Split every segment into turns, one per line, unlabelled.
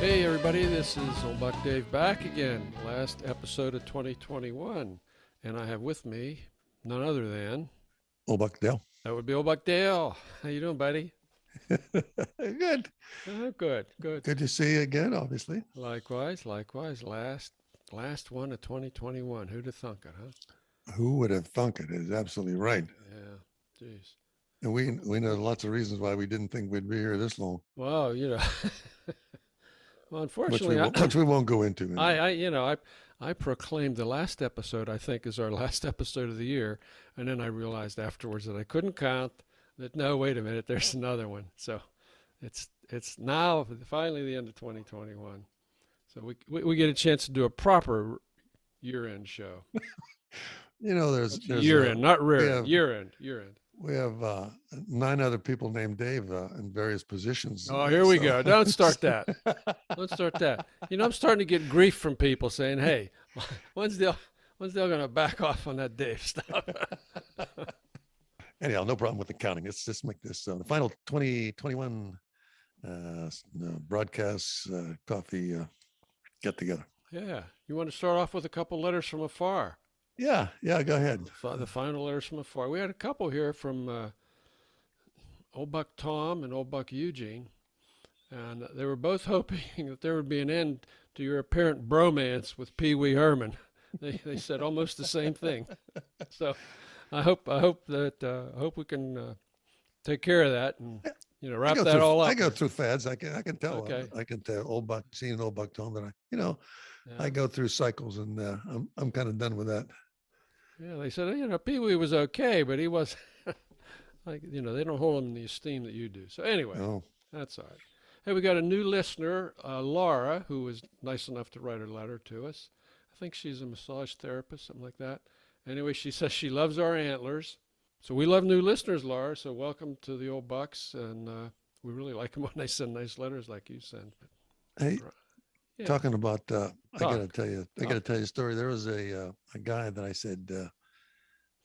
Hey everybody, this is Old Buck Dave back again, last episode of 2021, and I have with me none other than,
Old Buckdale.
that would be Old Buck Dale. How you doing, buddy?
Good.
Oh, good, good.
Good to see you again, obviously.
Likewise, likewise. Last one of 2021. Who'd have thunk it, huh?
Who would have thunk it? Is absolutely right.
Yeah, jeez.
And we know lots of reasons why we didn't think we'd be here this long,
Well, well,
which
unfortunately, I,
which we won't go into anyway.
I proclaimed the last episode, I think, is our last episode of the year, and then I realized afterwards that I couldn't count. That no, wait a minute, there's another one. So it's now finally the end of 2021. So we get a chance to do a proper year-end show.
You know, there's
Year-end, not
we
rear end.
have
Year-end, year-end.
we have 9 other people named Dave in various positions.
Oh, here we
So
go. Don't start that. Don't start that. I'm starting to get grief from people saying, "Hey, when's Dale going to back off on that Dave stuff?"
anyhow, no problem with the counting. Let's just make this the final 2021 broadcast coffee get together.
Yeah. You want to start off with a couple letters from afar?
Yeah, go ahead.
The final letters from afar. We had a couple here from Old Buck Tom and Old Buck Eugene, and they were both hoping that there would be an end to your apparent bromance with Pee Wee Herman. They said almost the same thing. So I hope we can take care of that and wrap that all up.
I go through fads. I can tell.
Okay.
I can tell Old Buck, seeing Old Buck Tom that I
Yeah.
go through cycles, and I'm kind of done with that.
Yeah. They said Pee Wee was okay, but he was like they don't hold him in the esteem that you do. So anyway,
Oh,
that's all right. Hey, we got a new listener, Laura, who was nice enough to write a letter to us. I think she's a massage therapist, something like that. Anyway, she says she loves our antlers. So we love new listeners, Laura. So welcome to the old Bucks, and we really like them when they send nice letters like you send.
hey,
But, yeah,
talking about, I got to
talk,
tell you, I got to
talk.
tell you a story. There was a guy that I said,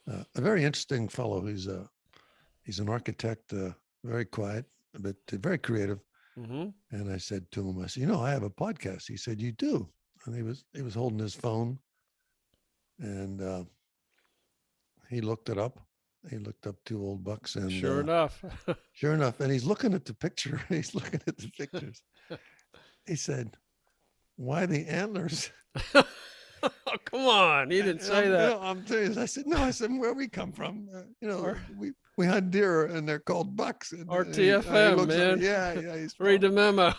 a very interesting fellow. He's an architect, very quiet, but very creative.
Mm-hmm.
And I said to him, I said, I have a podcast. He said, you do. And he was holding his phone, and he looked it up. He looked up two old bucks, and
Sure enough.
sure enough, and he's looking at the picture. He's looking at the pictures. He said, "Why the antlers?"
Oh, come on. He didn't say that.
I'm serious. I said, "No." I said, "Where we come from,
Or,
we hunt deer, and they're called bucks." And he
TFM,
looks at
man.
me. Yeah, he's
Read the memo.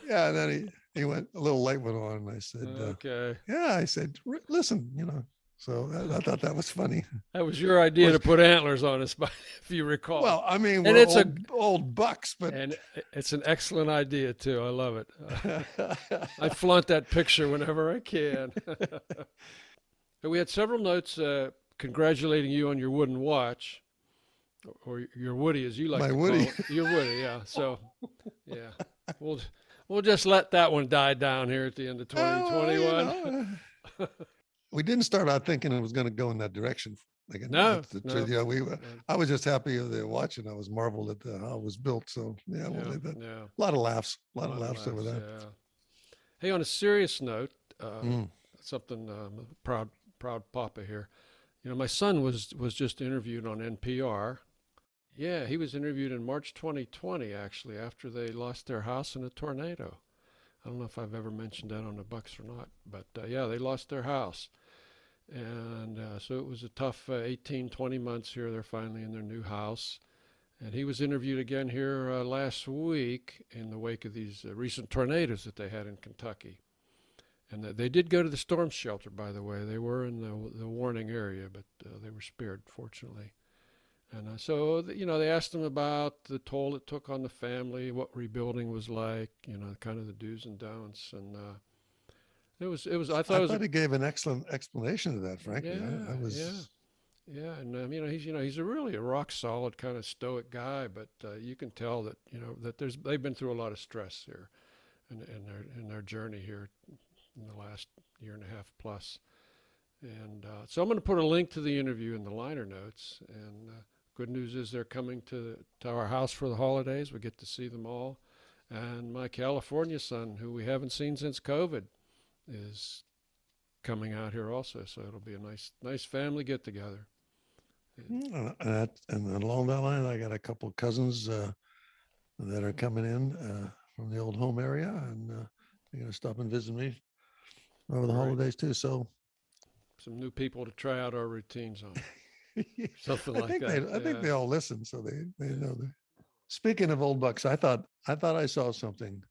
yeah. And then he went a little light went on, and I said,
Okay.
"Yeah." I said, "Listen, So I thought that was funny.
That was your
Of
idea
course,
to put antlers on us, if you recall.
well, I mean,
And
we're
it's a
old bucks, but
and it's an excellent idea too. I love it. I flaunt that picture whenever I can. We had several notes congratulating you on your wooden watch, or your Woody, as you like
my
to call
Woody.
it. Your Woody, yeah. So, yeah, we'll we'll just let that one die down here at the end of
Well,
2021.
we didn't start out thinking it was going to go in that direction. Like,
No,
that's the truth.
no,
Yeah,
no,
I was just happy with the watch, and I was marveled at how it was built. So yeah, we'll
yeah,
leave that.
yeah.
A lot of laughs, a
A
lot of
lot of
laughs over
laughs.
that.
Yeah. Hey, on a serious note,
Mm.
something proud papa here. My son was just interviewed on NPR. Yeah, he was interviewed in March 2020, actually, after they lost their house in a tornado. I don't know if I've ever mentioned that on the Bucks or not, but yeah, they lost their house. And so it was a tough 18, 20 months here. They're finally in their new house. And he was interviewed again here last week in the wake of these recent tornadoes that they had in Kentucky. And they did go to the storm shelter, by the way. They were in the warning area, but they were spared, fortunately. And they asked him about the toll it took on the family, what rebuilding was like, kind of the do's and don'ts. And I thought
I
it was
thought he gave an excellent explanation of that. Frankly, I
yeah, yeah,
was.
yeah. And he's a rock solid kind of stoic guy, but you can tell that that they've been through a lot of stress here, in their journey here in the last year and a half plus. And so I'm going to put a link to the interview in the liner notes. And good news is they're coming to our house for the holidays. We get to see them all. And my California son, who we haven't seen since COVID, is coming out here also. So it'll be a nice family get together.
And along that line, I got a couple of cousins that are coming in from the old home area, and they're going to stop and visit me over the
Great.
holidays too. So
Some new people to try out our routines on. Something
I
like
think
that.
I think they all listen, so they know. Speaking of old bucks, I thought I saw something.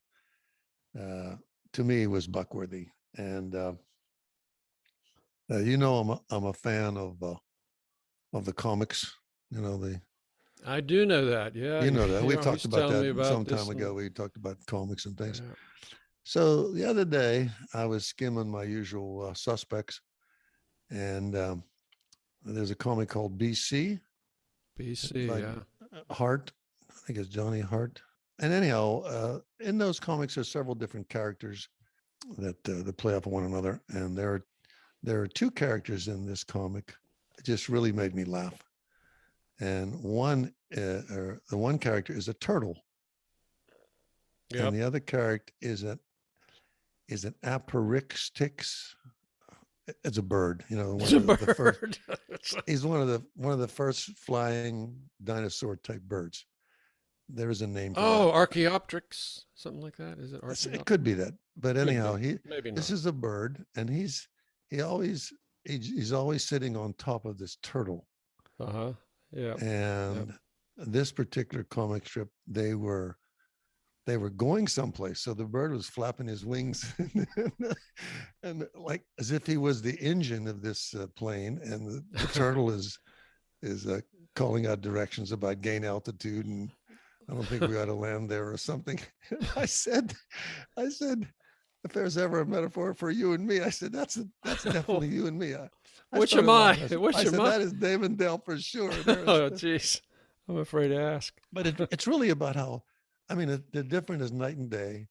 To me, was Buckworthy, and I'm a fan of the comics. You know the
I do know that. Yeah,
you know that we've
you're
talked
always
about
telling
that
me about
some
this.
time ago. We talked about comics and things.
Yeah.
So the other day, I was skimming my usual suspects, and there's a comic called BC. It's
BC,
like
yeah.
Hart. I think it's Johnny Hart. And anyhow, in those comics, there's several different characters that play off of one another, and there are two characters in this comic that just really made me laugh. And the one character is a turtle, and
Yep.
the other character is an aporixtix. It's a bird, you know,
It's
one
a
of the first.
bird.
He's one of the first flying dinosaur type birds. There is a name for that.
Oh, Archaeopteryx, something like that. Is it
It
Archaeopteryx?
could be that, but
Could
anyhow,
be. Maybe
this
not.
is a bird, and he always he's always sitting on top of this turtle.
Uh-huh. Yep. Yep.
And this particular comic strip, they were going someplace, so the bird was flapping his wings, and like as if he was the engine of this plane, and the turtle is calling out directions about gain altitude, and I don't think we ought to land there or something. I said, if there's ever a metaphor for you and me, I said, that's definitely you and me. I
Which am
started
I?
laughing.
Which
I
am
said,
I?
that is Dave and Dale for sure.
Oh, jeez. I'm afraid to ask.
But it's really about how, I mean, they're different as night and day,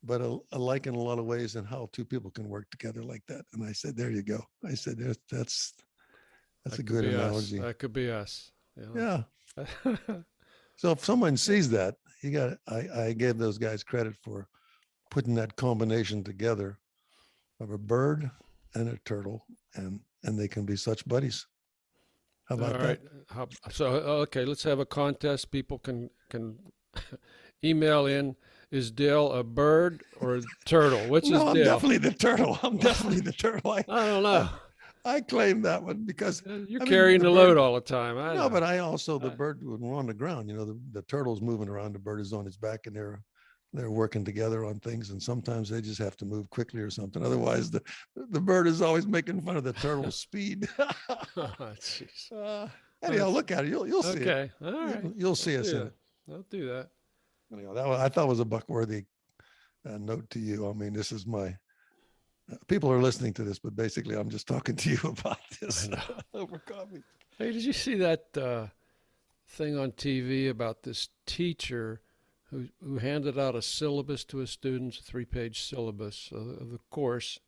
but alike in a lot of ways, and how two people can work together like that. And I said, there you go. I said, that's a
That could
good
be us.
analogy.
That could be us. You
Yeah.
know.
So if someone sees that, I gave those guys credit for putting that combination together of a bird and a turtle, and they can be such buddies. How
All
about that?
right. So okay, let's have a contest. People can email in. Is Dale a bird or a turtle? Which is
No, I'm
Dale?
definitely the turtle. I'm definitely the turtle.
I don't
I,
know.
I claim that one because
You're
I mean
carrying
the
the load
bird.
all the time. I
No,
know.
but I also the
I,
bird when we're on the ground. You know, the turtle's moving around. The bird is on its back, and they're working together on things. And sometimes they just have to move quickly or something. Otherwise, the bird is always making fun of the turtle's speed.
oh, jeez.
Anyhow,
That's
look at it. You'll see it.
okay. All right.
You'll
I'll
see us
do
in
that.
it.
I'll do that.
Anyhow, I thought was a Buckworthy note to you. I mean, this is my people are listening to this, but basically, I'm just talking to you about
I
this
know.
over coffee.
Hey, did you see that thing on TV about this teacher who handed out a syllabus to his students, a 3-page syllabus of the course,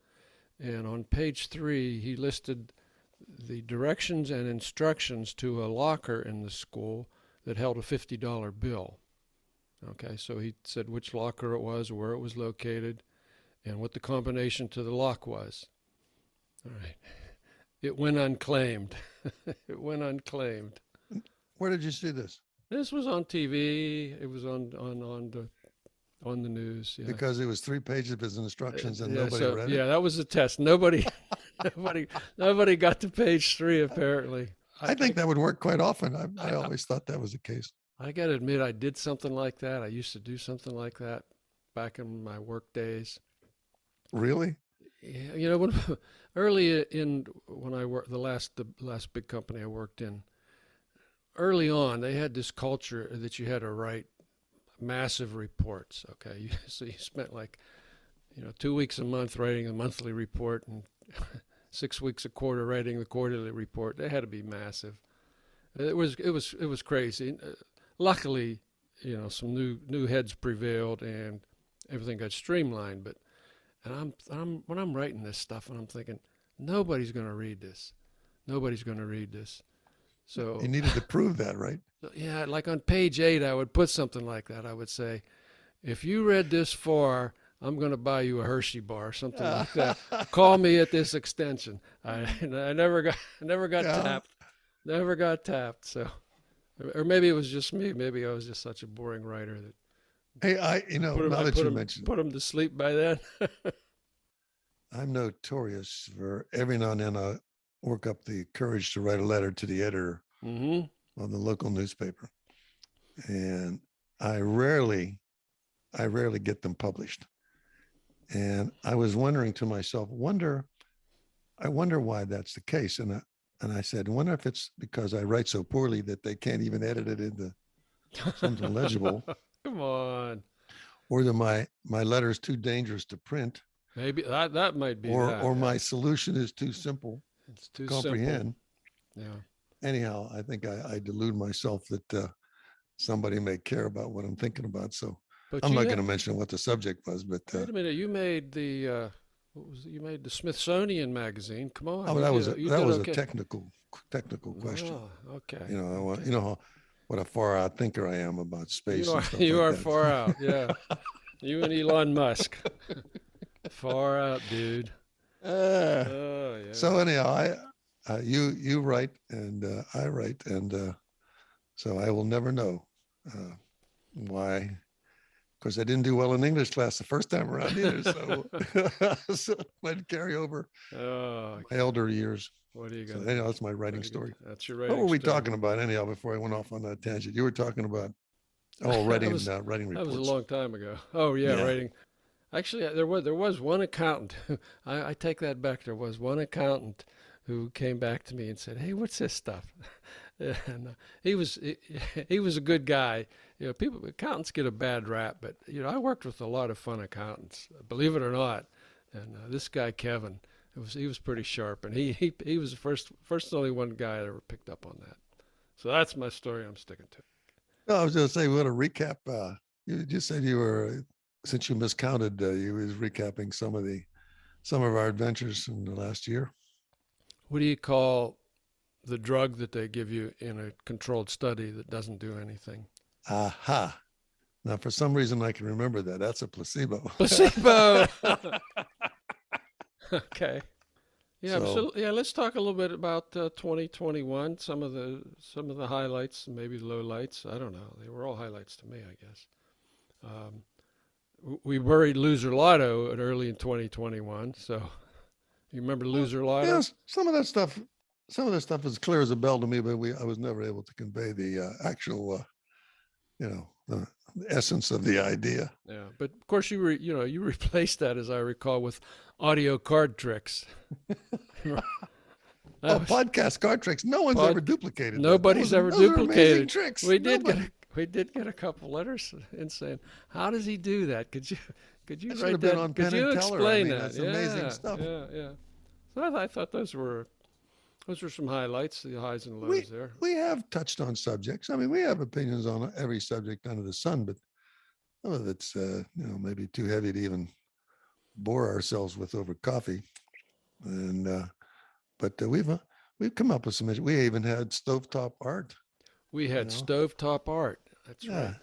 and on page 3 he listed the directions and instructions to a locker in the school that held a $50 bill. Okay, so he said which locker it was, where it was located, and what the combination to the lock was. All right. It went unclaimed. It went unclaimed.
Where did you see this?
This was on TV. It was on the news. Yeah.
Because it was 3 pages of his instructions and
Yeah.
nobody
So
read it.
yeah, that was the test. Nobody, nobody got to page 3 apparently.
I think that would work quite often. I always thought that was the case.
I got to admit, I did something like that. I used to do something like that back in my work days.
Really?
Yeah, you know, when early in when I worked the last big company I worked in, early on they had this culture that you had to write massive reports. Okay, so you spent like 2 weeks a month writing a monthly report and 6 weeks a quarter writing the quarterly report. They had to be massive. It was crazy. Luckily, some new heads prevailed and everything got streamlined. But and when I'm writing this stuff and I'm thinking nobody's going to read this. Nobody's going to read this. So
You needed to prove that, right?
yeah, like on page 8, I would put something like that. I would say, if you read this far, I'm going to buy you a Hershey bar, something like that. Call me at this extension. I never got
Yeah.
tapped. Never got tapped. So, or maybe it was just me. Maybe I was just such a boring writer that
Hey, now
I
that you mention it,
put him to sleep by then.
I'm notorious for every now and then I work up the courage to write a letter to the editor
Mm-hmm.
of the local newspaper. And I rarely, I rarely get them published. And I was wondering to myself, I wonder why that's the case. And I said, wonder if it's because I write so poorly that they can't even edit it into something legible,
Come on.
or that my letter is too dangerous to print,
Maybe that might be that.
or
Yeah.
my solution is too simple
It's
to
too simple.
comprehend.
Yeah.
Anyhow, I think I delude myself that somebody may care about what I'm thinking about. So
But
I'm
you
not going
had,
to mention what the subject was, but
wait a minute. You made the what was it? You made the Smithsonian magazine. Come on.
oh,
You
that
did
was a
okay.
technical question.
Oh, okay.
You know,
Okay.
you know what a far out thinker I am about
You
space
are
and stuff
you
like
are far out.
that.
Yeah. You and Elon Musk. Far out, dude.
uh,
Oh,
so
yeah.
anyhow, you write and I write, and so I will never know why. Of course, I didn't do well in English class the first time around either, so so it might carry over
Oh,
my elder years.
what are you
So
gonna
anyhow,
do?
that's my
What
writing
are you gonna
story.
do? That's your
What were
writing
we
story.
talking about anyhow? Before I went off on that tangent, you were talking about
that
writing
was
writing
that was a
reports.
long time ago. Oh yeah,
Yeah.
writing. Actually, there was one accountant. I take that back. There was one accountant who came back to me and said, "Hey, what's this stuff?" And he was he was a good guy. You know, people accountants get a bad rap, but I worked with a lot of fun accountants, believe it or not. And this guy Kevin, he was pretty sharp, and he was the first and only one guy that ever picked up on that. So that's my story. I'm sticking to.
No, I was going to say, we want to recap. You just said you were, since you miscounted, you was recapping some of our adventures in the last year.
What do you call the drug that they give you in a controlled study that doesn't do anything?
Aha. Now, for some reason, I can remember that. That's a placebo.
Placebo. Okay. Yeah.
So,
So yeah, let's talk a little bit about 2021. Some of the highlights, maybe the lowlights. I don't know. They were all highlights to me, I guess. We buried Loser Lotto at early in 2021. So you remember Loser Lotto?
yes, some of that stuff is clear as a bell to me, but I was never able to convey the actual, the essence of the idea.
Yeah. But of course, you replaced that, as I recall, with audio card tricks.
Oh,
That was
podcast card tricks. No one's ever
pod,
duplicated that.
Nobody's ever
Those are amazing
duplicated.
tricks.
We did get
Nobody.
a couple letters in saying, "How does he do that? Could you
That should
write
have been
that?
on
Could
Penn and
you
Teller. I
explain
mean,
that?"
that's amazing
Yeah,
stuff.
yeah, yeah. So I thought those were some highlights, the highs and
We
lows there.
we have touched on subjects. I mean, we have opinions on every subject under the sun, but some of it's maybe too heavy to even bore ourselves with over coffee. And but we've come up with some. We even had stovetop art.
We
You
had
know,
stovetop art. That's
yeah.
right.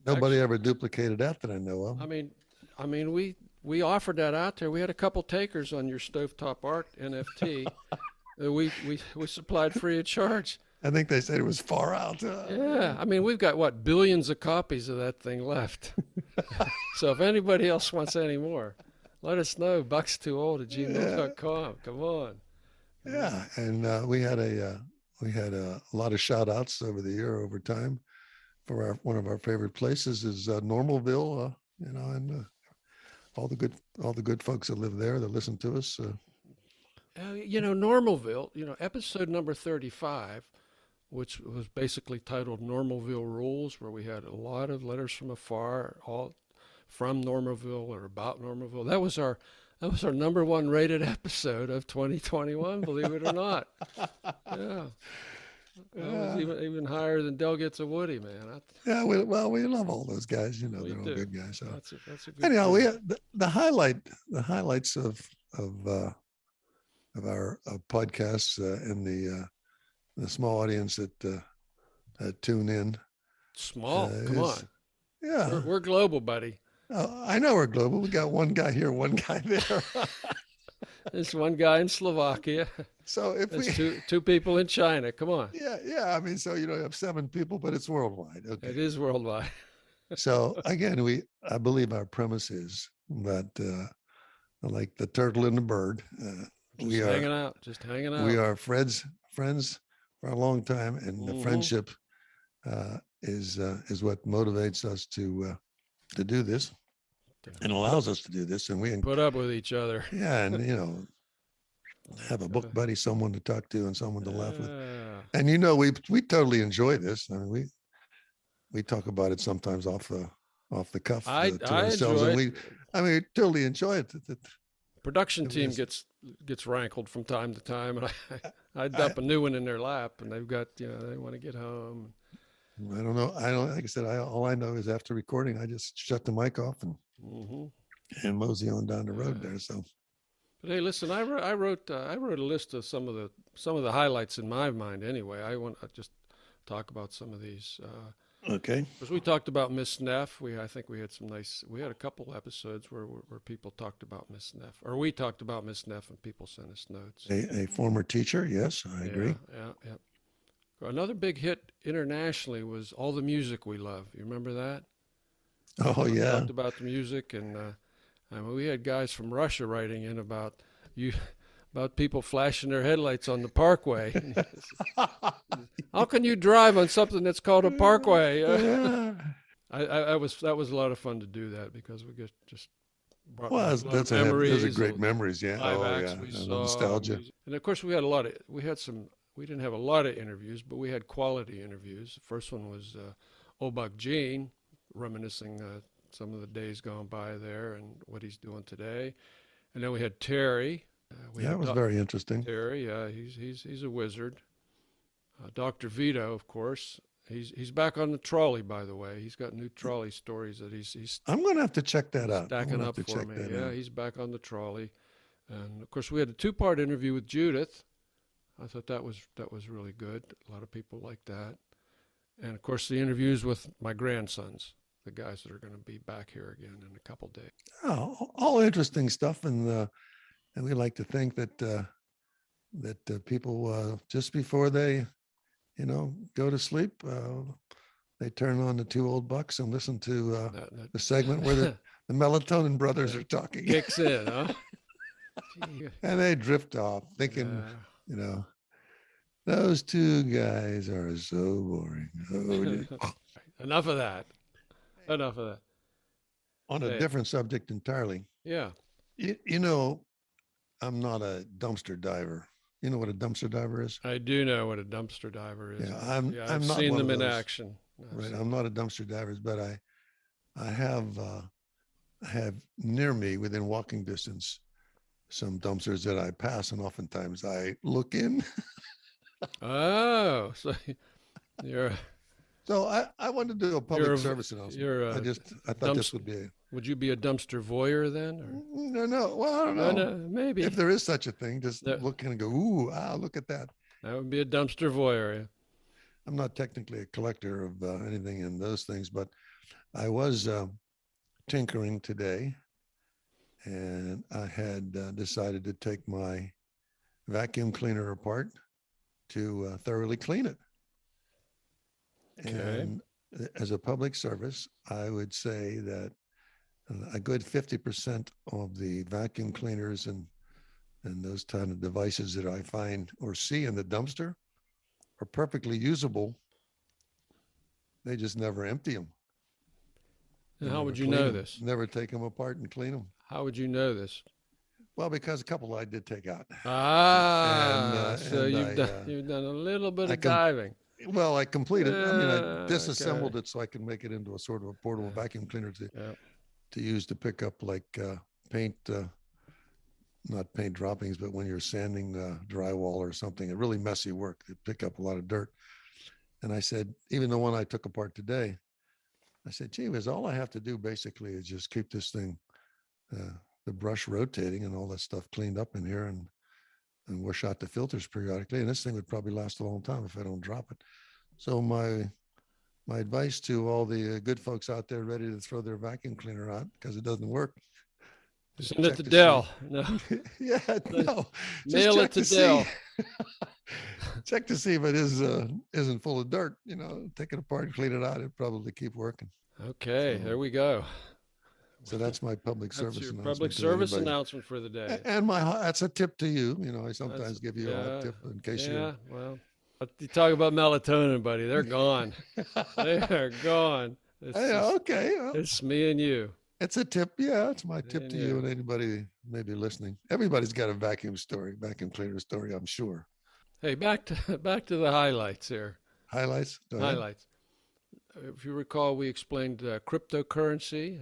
Nobody
Actually,
ever duplicated that I know of.
I mean, we offered that out there. We had a couple takers on your stovetop art NFT. We supplied free of charge.
I think they said it was far out.
Yeah, I mean, we've got what billions of copies of that thing left. So if anybody else wants any more, let us know. Buckstwoold at
Yeah,
gmail.com. Come on. Come on.
yeah. And we had a lot of shout outs over the year over time. For one of our favorite places is Normalville, and all the good folks that live there that listen to us.
Normalville, episode number 35, which was basically titled Normalville Rules, where we had a lot of letters from afar, all from Normalville or about Normalville. That was our number one rated episode of 2021, believe it or not. Yeah. That was
Yeah,
even higher than Del Gets a Woody, man.
yeah. We love all those guys. You know,
We
they're all
do.
good guys. So
That's a good
anyhow,
crew.
the highlights of our podcasts and the small audience that tune in
Small. Come
is
on.
Yeah.
We're global, buddy.
I know we're global. We got one guy here, one guy there.
There's one guy in Slovakia.
So if
There's
we,
two people in China. Come on.
yeah, yeah. I mean, so you have 7 people, but it's worldwide.
It
Okay.
is worldwide.
So again, I believe our premise is that, like the turtle and the bird,
Just
we are
hanging out. Just hanging
we
out.
are friends for a long time, and the
Hmm.
friendship is what motivates us to do this and
Put
allows us to do this. And
put up with each other.
yeah, and have a book
Gotta-
buddy, someone to talk to, and someone to laugh with.
Yeah.
And we totally enjoy this. I mean, we talk about it sometimes off the cuff to
I
ourselves,
enjoy
and
it.
we totally enjoy it.
Production
It
team
was,
gets rankled from time to time, and I
I
dump a new one in their lap, and they've got they want to get home.
I don't know. I don't like I said. All I know is after recording, I just shut the mic off
Hmm.
and mosey on down the road
Yeah.
there. So
But hey, listen, I wrote a list of some of the highlights in my mind. Anyway, I want to just talk about some of these.
okay.
Because we talked about Miss Neff, I think we had a couple episodes where people talked about Miss Neff, or we talked about Miss Neff, and people sent us notes.
A former teacher, yes, I
Yeah,
agree.
yeah, yeah. Another big hit internationally was All the Music We Love. You remember that?
Oh yeah.
Talked about the music, and I mean, we had guys from Russia writing in you about people flashing their headlights on the parkway. How can you drive on something that's called a parkway? That was a lot of fun to do that because we just brought
Well,
back a lot of
those are
memories
great
of
memories. Yeah.
live
Oh
acts
yeah.
we
And the
saw,
nostalgia.
and of course we didn't have a lot of interviews, but we had quality interviews. The first one was Obak Jean, reminiscing some of the days gone by there and what he's doing today. And then we had Terry. We
Yeah, it
had
was very interesting.
Terry. He's a wizard. Dr. Vito, of course. He's back on the trolley, by the way. He's got new trolley stories that he's
I'm gonna have to check that out. I'm
stacking
gonna have
up
to
for
check
me.
that
Yeah,
out.
he's back on the trolley. And of course, we had a two-part interview with Judith. I thought that was really good. A lot of people liked that. And of course, the interviews with my grandsons, the guys that are going to be back here again in a couple days.
Oh, all interesting stuff, and we like to think that people just before they go to sleep, they turn on the Two Old Bucks and listen to the segment where
That
the Melatonin Brothers are talking,
kicks in, huh? Gee,
and they drift off thinking,
uh,
you know, those two guys are so boring. Oh,
enough of that. Enough of that.
on a
Hey,
different subject entirely.
yeah,
You know, I'm not a dumpster diver. You know what a dumpster diver is?
I do know what a dumpster diver is.
Yeah, I'm
I've
not
seen
one
them
of
in
those.
action.
Right, I'm not a dumpster diver, but I have near me within walking distance some dumpsters that I pass, and oftentimes I look in.
Oh, so you're
So I wanted to do a
you're
public service announcement.
you're a
I thought this
dumpster.
would be a
Would you be a dumpster voyeur then, or
no. Well, I don't
no,
know
no, maybe
if there is such a thing. Just
that
look in and go, ooh, look at that.
that would be a dumpster voyeur.
I'm not technically a collector of anything in those things, but I was tinkering today, and I had decided to take my vacuum cleaner apart to thoroughly clean it.
Okay.
And as a public service, I would say that a good 50% of the vacuum cleaners and those kind of devices that I find or see in the dumpster are perfectly usable. They just never empty them.
And
They
how
never
would you
clean
know
them.
this?
Never take them apart and clean them.
How would you know this?
Well, because a couple I did take out,
So
and
you've done a little bit
I
of diving.
I completed. I mean, I
Okay.
disassembled it so I can make it into a sort of a portable
Yeah.
vacuum cleaner
Yeah.
to use to pick up like paint, not paint droppings, but when you're sanding drywall or something, a really messy work, they pick up a lot of dirt. And I said, even the one I took apart today, I said, gee whiz, all I have to do basically is just keep this thing, the brush rotating and all that stuff cleaned up in here and wash out the filters periodically. And this thing would probably last a long time if I don't drop it. So my advice to all the good folks out there ready to throw their vacuum cleaner out because it doesn't work is
Send it
check
to
to see.
Dell. No,
Yeah, no, just
mail it
check
to
to see.
Dell.
Check to see if it isn't full of dirt. Take it apart and clean it out. It'd probably keep working.
Okay, there
So,
we go.
so that's my public
That's
service
your public
announcement to
service
anybody.
announcement for the day.
And that's a tip to you. I
That's
sometimes give you a hot
yeah,
tip in case you're.
yeah. Well, but you talk about melatonin, buddy. They're gone. They are gone. It's
Yeah,
just
okay. Well,
it's me and you.
it's a tip. Yeah, it's my
Me
tip
and
to you
you.
and anybody maybe listening. Everybody's got a vacuum cleaner story, I'm sure.
Hey, back to the highlights here.
Highlights. Go ahead.
Highlights. If you recall, we explained cryptocurrency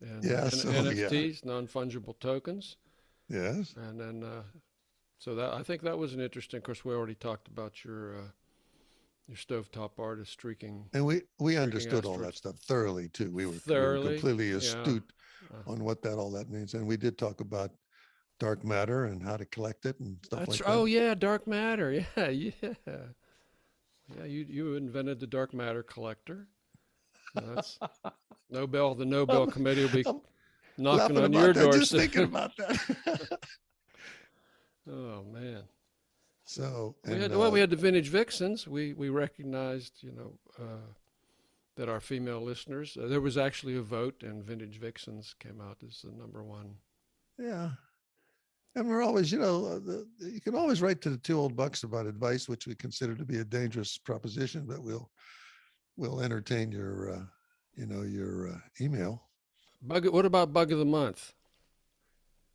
and
Yes. Oh, yeah.
NFTs, non-fungible tokens,
Yes.
and then so that I think that was an interesting. Of course, we already talked about your stovetop artist
And we
streaking
understood all that
asteroids
stuff thoroughly too. We were
thoroughly.
completely
Yeah,
astute on what that all that means, and we did talk about dark matter and how to collect it and stuff
that's
like
oh
that.
yeah, dark matter. Yeah, yeah, yeah. You invented the dark matter collector. That's the Nobel
I'm,
Committee will be
I'm
knocking
laughing
on your
about that
door
just
soon.
thinking about that.
Oh man.
So
We
and
had we had the vintage vixens. We recognized that our female listeners. There was actually a vote, and vintage vixens came out as the number one.
yeah, and we're always you can always write to the two old bucks about advice, which we consider to be a dangerous proposition, but we'll entertain your email.
What about bug of the month?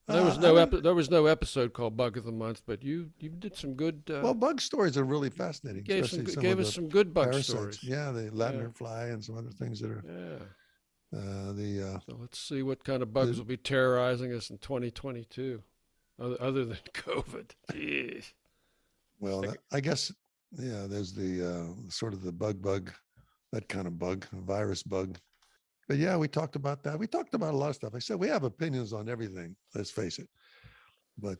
I don't.
There was no episode called bug of the month, but you did some good.
Well, bug stories are really
You
fascinating,
gave
especially some
gave
of
us
the
some good bug
parasites.
stories.
Yeah, the
Yeah,
ladner fly and some other things that are
yeah.
the
So let's see what kind of bugs
the
will be terrorizing us in 2022, other than COVID. Jeez.
well, I guess yeah. There's the sort of the bug, that kind of bug, a virus bug. But yeah, we talked about that. We talked about a lot of stuff. I said we have opinions on everything. Let's face it. But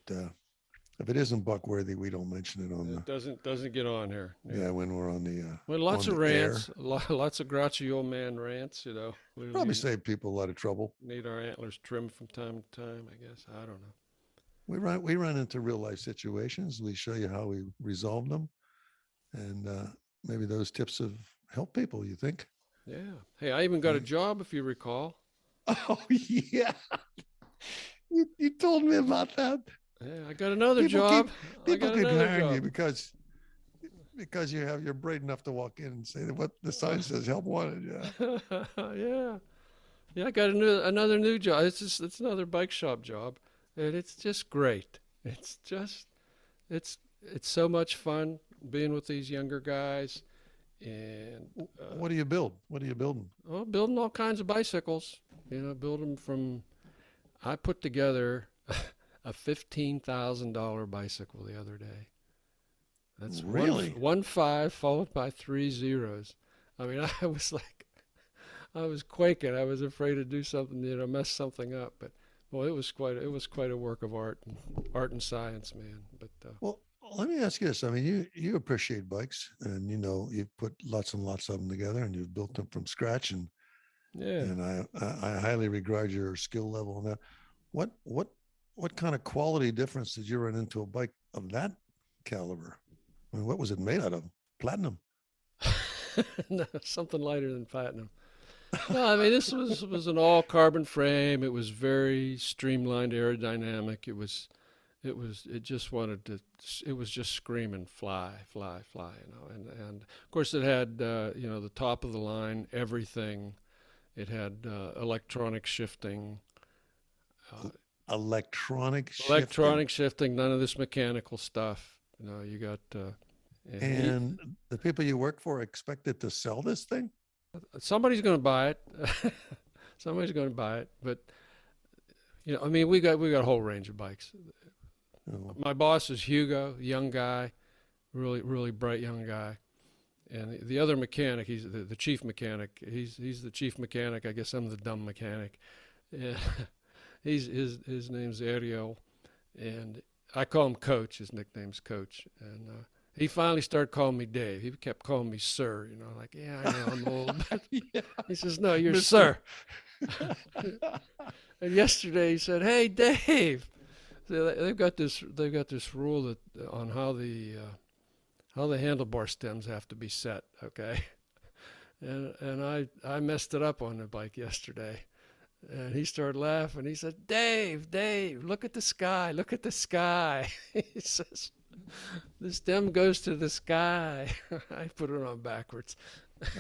if it isn't buck worthy, we don't mention it on
It
the
doesn't get on here. Yeah.
yeah when we're
Well,
on
lots of
the air.
rants, lots of grouchy old man rants. We
Probably save people a lot of trouble.
need our antlers trimmed from time to time. I guess I don't know.
We run into real life situations. We show you how we resolve them, and maybe those tips have helped people. You think?
Yeah. Hey, I even got a
Yeah.
job, if you recall.
Oh yeah, you told me about that.
Yeah, I got another
People keep
job. I
people
got
keep
another
hiring
job.
you because you're brave enough to walk in and say what the sign says help wanted. Yeah.
Yeah. Yeah, I got another new job. It's another bike shop job, and it's just great. It's just it's so much fun being with these younger guys and
What do you build? What are you building?
well, building all kinds of bicycles. Build them I put together a $15,000 bicycle the other day. That's
Really?
one five followed by three zeros. I mean, I was quaking. I was afraid to do something, mess something up. But well, it was quite a work of art and science, man. But
Well, let me ask you this. I mean, you appreciate bikes, and you've put lots and lots of them together, and you've built them from scratch,
yeah,
and I highly regard your skill level on that. What what what kind of quality difference did you run into a bike of that caliber? I mean, what was it made out of? Platinum.
no, something lighter than platinum. No, I mean this was an all carbon frame. It was very streamlined aerodynamic. It just wanted to. It was just screaming fly, fly, fly. And of course it had the top of the line everything. It had electronic shifting. Uh,
Electronic shifting.
Electronic shifting. None of this mechanical stuff. You got. And
And the people you work for expected to sell this thing?
somebody's going to buy it. Somebody's going to buy it. But I mean, we got a whole range of bikes.
Oh,
My boss is Hugo, young guy, really really bright young guy, and the other mechanic, he's the chief mechanic. He's the chief mechanic. I guess I'm the dumb mechanic. Yeah, his name's Ariel, and I call him Coach. His nickname's Coach, and he finally started calling me Dave. He kept calling me sir, like, yeah, I know I'm old. But
Yeah,
he says, no, you're
Mister.
sir. And yesterday he said, hey, Dave. So they've got this rule that on how the handlebar stems have to be set, okay? And I messed it up on the bike yesterday. And he started laughing. He said, Dave, look at the sky. Look at the sky. He says, the stem goes to the sky. I put it on backwards.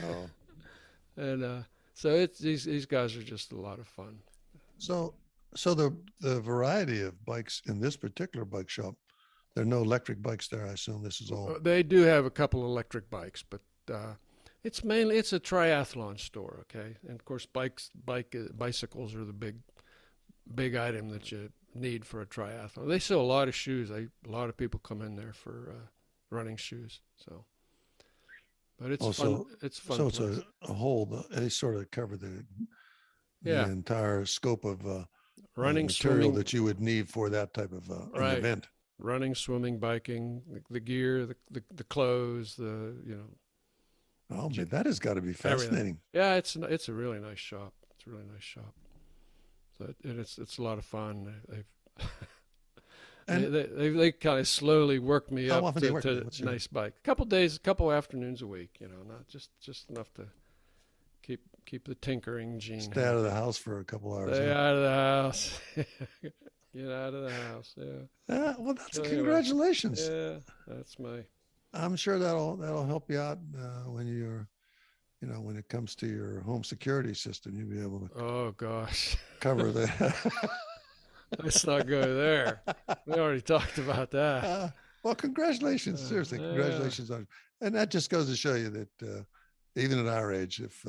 Oh,
And so these guys are just a lot of fun.
so so the variety of bikes in this particular bike shop, there are no electric bikes there. I assume this is all.
They do have a couple electric bikes, but it's a triathlon store, okay? And of course, bicycles are the big item that you need for a triathlon. They sell a lot of shoes. A lot of people come in there for running shoes. So, but it's fun.
Also,
It's a fun
so it's
place.
a whole. They sort of cover the
Yeah,
entire scope of
running,
material
swimming,
that you would need for that type of an
right?
event.
Running, swimming, biking, the gear, the clothes,
Oh, man, that has got to be
everything.
fascinating.
Yeah, it's a really nice shop. It's a really nice shop. So it's a lot of fun.
And
They kind of slowly worked me
how
up
often do you
to,
work with
to
it?
a nice bike. A couple days, a couple afternoons a week. Not just enough to keep the tinkering gene
Stay out of the
happy.
house for a couple hours,
Stay
huh?
out of the house. Get out of the house. Yeah.
Well, that's
So anyway,
congratulations.
yeah, that's my.
I'm sure that'll help you out when when it comes to your home security system. You'll be able to
Oh gosh,
cover the.
let's not go there. We already talked about that.
uh, well, congratulations. Seriously,
Yeah.
congratulations on, and that just goes to show you that even at our age, if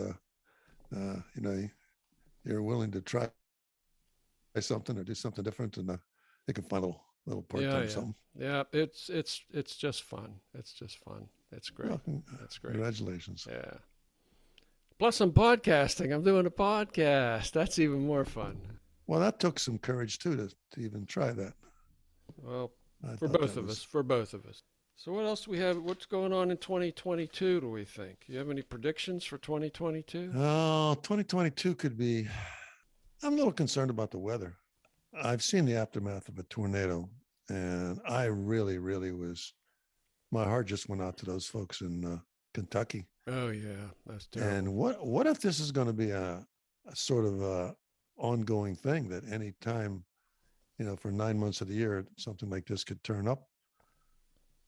you're willing to try something or do something different, and you can find a little part
Yeah,
time
yeah,
something.
yeah. It's just fun. It's just fun. It's great.
Well,
That's great.
congratulations.
Yeah. Plus, I'm podcasting. I'm doing a podcast. That's even more fun.
Well, that took some courage too to even try that.
Well,
I
for
thought
both
that
of us.
was
For both of us. So, what else do we have? What's going on in 2022? Do we think? You have any predictions for 2022?
2022 could be. I'm a little concerned about the weather. I've seen the aftermath of a tornado, and I really, really was. My heart just went out to those folks in Kentucky.
Oh yeah, that's terrible.
And what if this is going to be a sort of ongoing thing that any time, for 9 months of the year, something like this could turn up.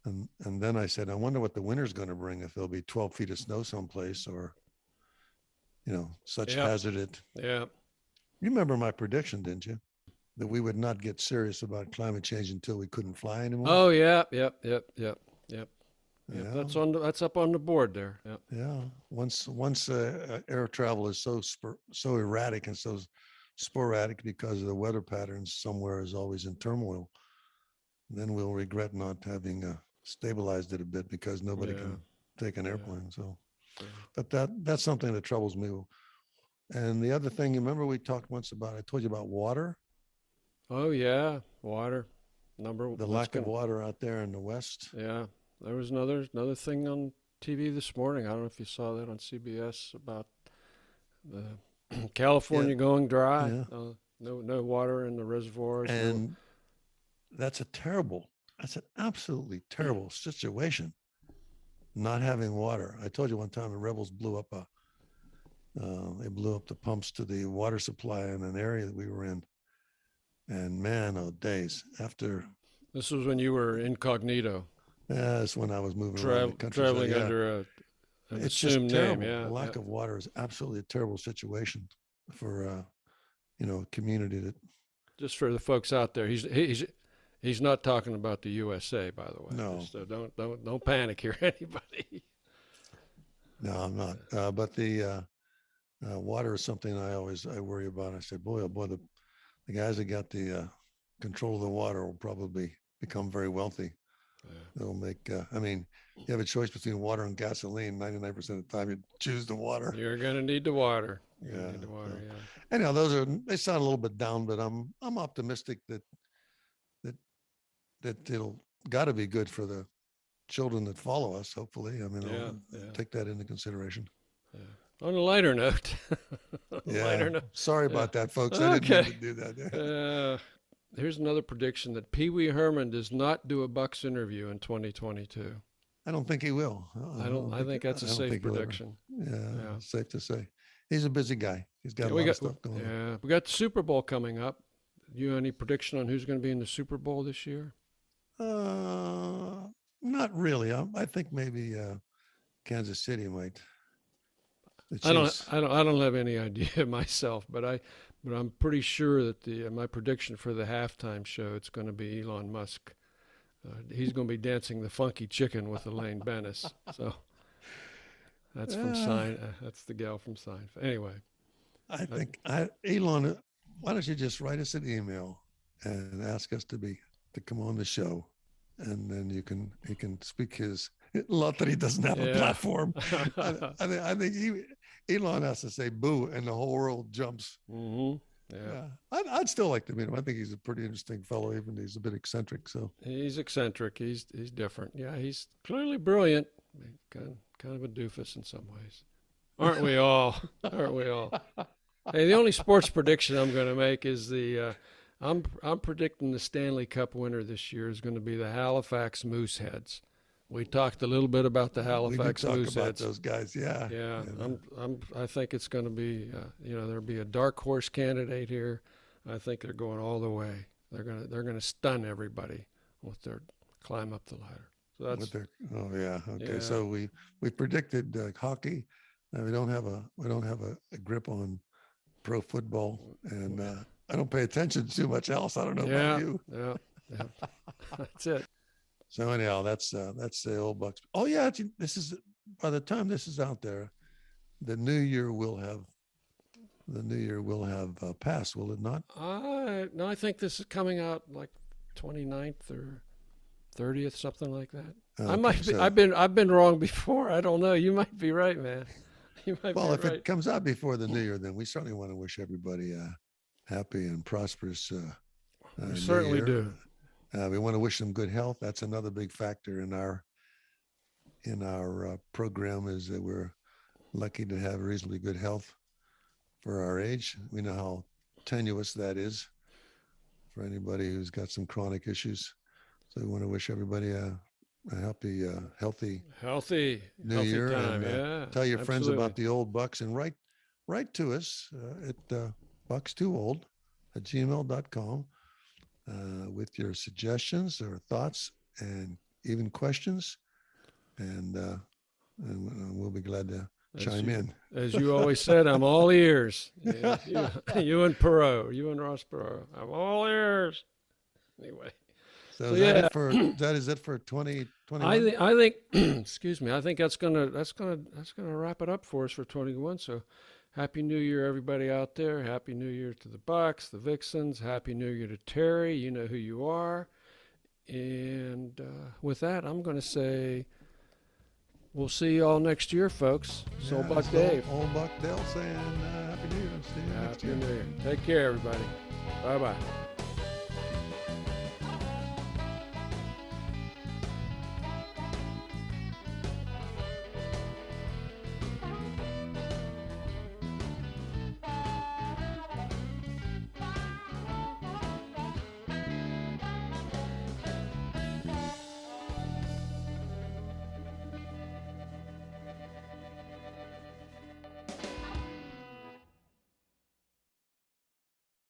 And then I said, I wonder what the winter's going to bring, if there'll be 12 feet of snow someplace, or such
Yeah,
hazard.
yeah.
You remember my prediction, didn't you? That we would not get serious about climate change until we couldn't fly anymore.
Oh yeah, yep. Yep,
Yeah,
that's up on the board there. Yep.
yeah. Once air travel is so erratic and so sporadic because of the weather patterns, somewhere is always in turmoil. Then we'll regret not having stabilized it a bit, because nobody
Yeah,
can take an
yeah,
airplane. So,
yeah.
but that's something that troubles me. And the other thing, you remember we talked once about, I told you about water,
Oh yeah, water.
the
That's
lack of
gonna.
water out there in the West.
Yeah, there was another thing on TV this morning. I don't know if you saw that on CBS about the
Yeah,
California going dry.
yeah.
No water in the reservoirs. No.
And that's an absolutely terrible situation, not having water. I told you one time the rebels they blew up the pumps to the water supply in an area that we were in. And man, oh days after,
This was when you were incognito,
that's when I was moving around the country. So
traveling
yeah,
under an
it's just
assumed name.
terrible.
Yeah,
The
yeah.
lack of water is absolutely a terrible situation for a community that.
Just for the folks out there, he's not talking about the USA, by the way.
No,
Just, don't panic here, anybody.
no, I'm not. But the water is something I worry about. I said, boy, oh boy, the guys that got the control of the water will probably become very wealthy.
Yeah.
They'll make. I mean, you have a choice between water and gasoline. 99% of the time, you choose the water.
You're gonna need the water. You're
Yeah.
gonna need the water.
So,
Yeah.
anyhow, they sound a little bit down, but I'm optimistic that it'll got to be good for the children that follow us. Hopefully, I mean,
Yeah,
I'll
yeah,
take that into consideration.
yeah. On a lighter note, on a
Yeah.
lighter note,
Sorry
yeah.
about that, folks. I didn't mean
Okay.
to do that.
Uh, here's another prediction that Pee Wee Herman does not do a Bucks interview in 2022.
I don't think he will.
I don't. I think that's a
I don't
safe
think he'll ever.
prediction.
Yeah,
Yeah.
safe to say. He's a busy guy. He's got
Yeah,
a
we
lot of
got.
stuff going on.
Yeah, we got the Super Bowl coming up. You any prediction on who's going to be in the Super Bowl this year?
Uh, Not really. I think maybe Kansas City might. The
I don't.
Chiefs.
I don't have any idea myself, but I'm pretty sure that the my prediction for the halftime show it's going to be Elon Musk. He's going to be dancing the funky chicken with Elaine Bennis. So that's from
Uh,
Sign. That's the gal from Seinfeld. Anyway,
I
uh,
think Elon. Why don't you just write us an email and ask us to come on the show, and then he can speak his. Not that he doesn't have a
yeah.
platform. I think Elon has to say boo, and the whole world jumps.
hmm Yeah.
Yeah, I'd still like to meet him. I think he's a pretty interesting fellow, even though he's a bit eccentric. So
He's eccentric. He's different. Yeah, he's clearly brilliant. Kind of a doofus in some ways. Aren't we all? Aren't we all? Hey, the only sports prediction I'm going to make is I'm predicting the Stanley Cup winner this year is going to be the Halifax Mooseheads. We talked a little bit about the
we did
Halifax
talk
Mooseheads.
about those guys. Yeah,
Yeah,
yeah.
I think it's going to be, there'll be a dark horse candidate here. I think they're going all the way. They're gonna stun everybody with their climb up the ladder. So that's
Oh yeah. Okay.
yeah.
So we predicted hockey. We don't have a grip on pro football, and I don't pay attention to too much else. I don't know about you.
Yeah, yeah. That's it.
So anyhow, that's the old Bucks. Oh yeah, this is by the time this is out there, the new year will have passed, will it not?
No, I think this is coming out like 29th or 30th, something like that. I
Okay,
might be.
so
I've been wrong before. I don't know. You might be right, man. You might
well,
be
if
right.
it comes out before the new year, then we certainly want to wish everybody a happy and prosperous
We
new
certainly
year.
do.
We want to wish them good health. That's another big factor in our program is that we're lucky to have reasonably good health for our age. We know how tenuous that is for anybody who's got some chronic issues. So we want to wish everybody a happy, healthy
Healthy
new year,
time.
and
Yeah.
tell your friends
Absolutely.
about the old Bucks, and write to us at BUCKSTWOOLD@gmail.com with your suggestions or thoughts and even questions, and we'll be glad to chime in.
As you always said, I'm all ears. Yeah, you and Perot, you and Ross Perot. I'm all ears. Anyway.
So
So
is
yeah,
that is it for 2021?
I think excuse me. I think that's gonna wrap it up for us for 21. So, Happy New Year, everybody out there. Happy New Year to the Bucks, the Vixens. Happy New Year to Terry. You know who you are. And with that, I'm going to say we'll see you all next year, folks. So Buck
it's
Dave.
Old Buck Dale saying Happy New Year. See you next
Happy
year.
New Year. Take care, everybody. Bye bye.